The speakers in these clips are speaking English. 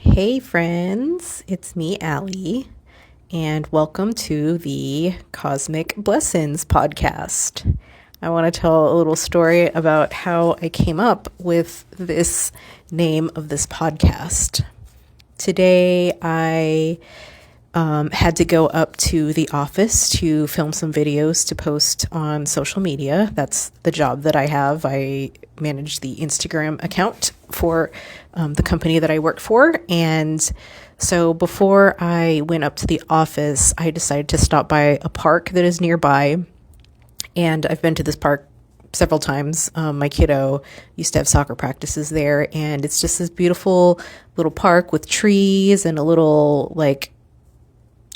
Hey friends, it's me, Allie, and welcome to the Cosmic Blessons Podcast. I want to tell a little story about how I came up with this name of this podcast. Today, I had to go up to the office to film some videos to post on social media. That's the job that I have. I manage the Instagram account for the company that I work for. And so before I went up to the office, I decided to stop by a park that is nearby. And I've been to this park several times. My kiddo used to have soccer practices there, and it's just this beautiful little park with trees and a little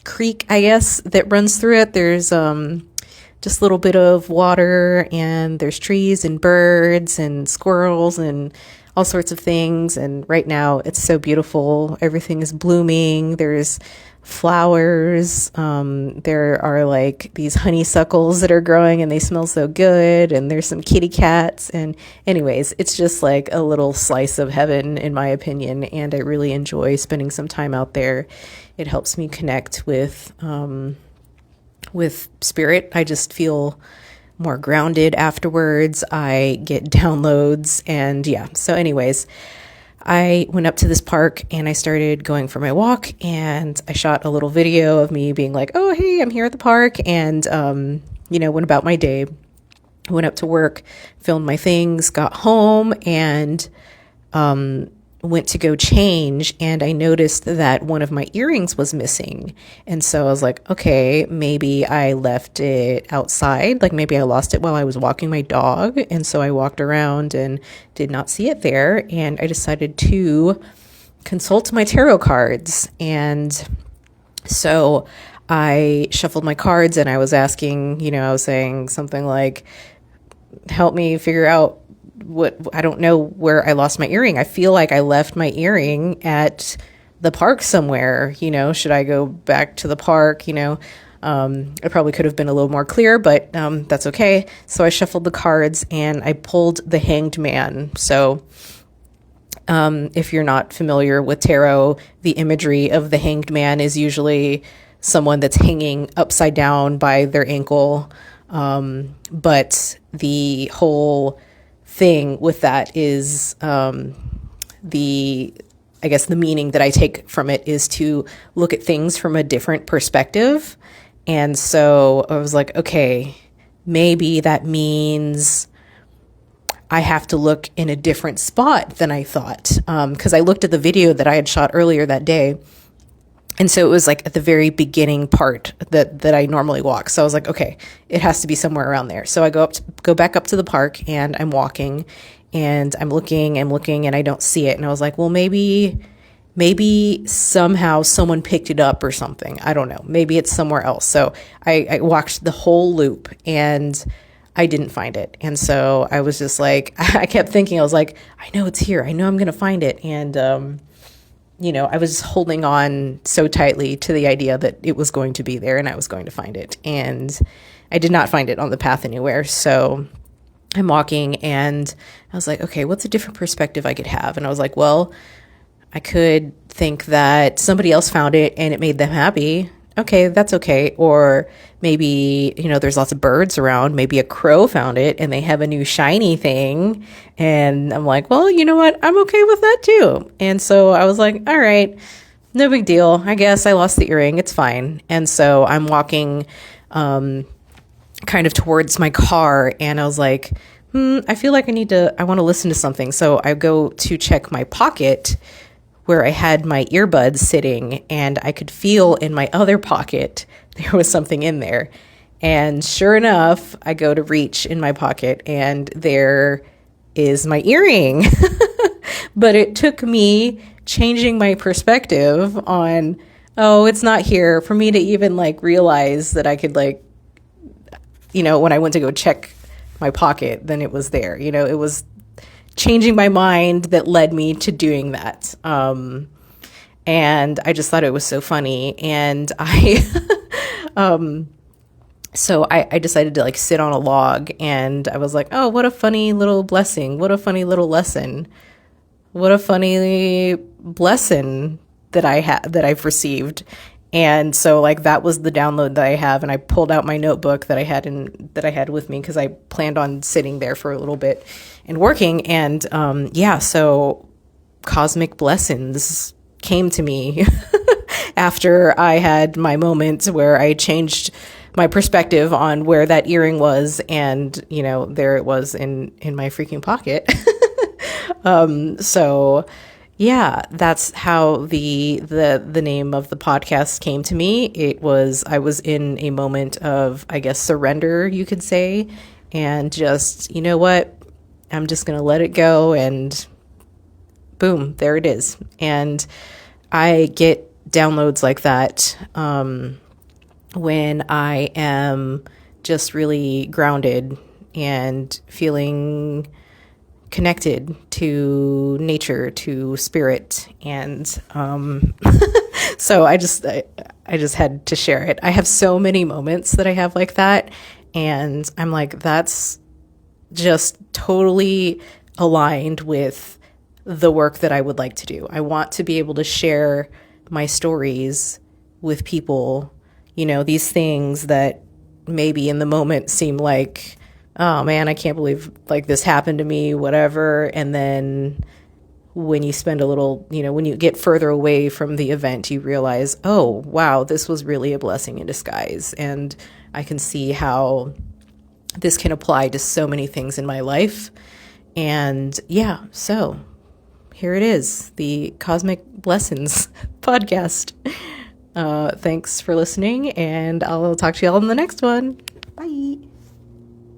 creek, I guess, that runs through it. There's just a little bit of water, and there's trees and birds and squirrels and all sorts of things. And right now it's so beautiful. Everything is blooming. There's flowers. There are these honeysuckles that are growing and they smell so good. And there's some kitty cats. And anyways, it's just like a little slice of heaven in my opinion. And I really enjoy spending some time out there. It helps me connect with spirit. I just feel more grounded afterwards. I get downloads and yeah. So anyways, I went up to this park and I started going for my walk, and I shot a little video of me being like, oh, hey, I'm here at the park, and, went about my day, went up to work, filmed my things, got home, and went to go change, and I noticed that one of my earrings was missing. And so I was like, okay, maybe I left it outside. Maybe I lost it while I was walking my dog. And so I walked around and did not see it there. And I decided to consult my tarot cards. And so I shuffled my cards and I was asking, I was saying something like, help me figure out I don't know where I lost my earring. I feel like I left my earring at the park somewhere. Should I go back to the park? I probably could have been a little more clear, but that's okay. So I shuffled the cards and I pulled the Hanged Man. So if you're not familiar with tarot, the imagery of the Hanged Man is usually someone that's hanging upside down by their ankle. But the whole thing with that is the meaning that I take from it is to look at things from a different perspective. And so I was like, okay, maybe that means I have to look in a different spot than I thought, because I looked at the video that I had shot earlier that day. And so it was at the very beginning part that I normally walk. So I was like, okay, it has to be somewhere around there. So I go back up to the park and I'm walking and I'm looking and I don't see it. And I was like, well, maybe somehow someone picked it up or something. I don't know. Maybe it's somewhere else. So I walked the whole loop and I didn't find it. And so I was just like, I kept thinking, I was like, I know it's here. I know I'm going to find it. And, I was holding on so tightly to the idea that it was going to be there and I was going to find it. And I did not find it on the path anywhere. So I'm walking and I was like, okay, what's a different perspective I could have? And I was like, well, I could think that somebody else found it and it made them happy. Okay, that's okay. Or maybe, there's lots of birds around. Maybe a crow found it and they have a new shiny thing. And I'm like, well, you know what? I'm okay with that too. And so I was like, all right, no big deal. I guess I lost the earring. It's fine. And so I'm walking kind of towards my car and I was like, I feel like I want to listen to something. So I go to check my pocket where I had my earbuds sitting, and I could feel in my other pocket there was something in there. And sure enough, I go to reach in my pocket and there is my earring. But it took me changing my perspective on, oh, it's not here, for me to even realize that I could when I went to go check my pocket, then it was there. It was changing my mind that led me to doing that. And I just thought it was so funny. And so I decided to sit on a log, and I was like, oh, what a funny little blessing. What a funny little lesson. what a funny blessing that I've received. And so like that was the download that I have, and I pulled out my notebook that I had with me because I planned on sitting there for a little bit and working. And so Cosmic Blessings came to me after I had my moment where I changed my perspective on where that earring was, and there it was in my freaking pocket. So yeah, that's how the name of the podcast came to me. I was in a moment of, I guess, surrender, you could say, and just, you know what, I'm just going to let it go, and boom, there it is. And I get downloads like that when I am just really grounded and feeling connected to nature, to spirit. And so I just had to share it. I have so many moments that I have like that, and I'm like, that's just totally aligned with the work that I would like to do. I want to be able to share my stories with people, these things that maybe in the moment seem like, oh man, I can't believe like this happened to me, whatever. And then when you spend a little, when you get further away from the event, you realize, oh wow, this was really a blessing in disguise. And I can see how this can apply to so many things in my life. And yeah, so here it is, the Cosmic Blessons Podcast. Thanks for listening, and I'll talk to y'all in the next one. Bye.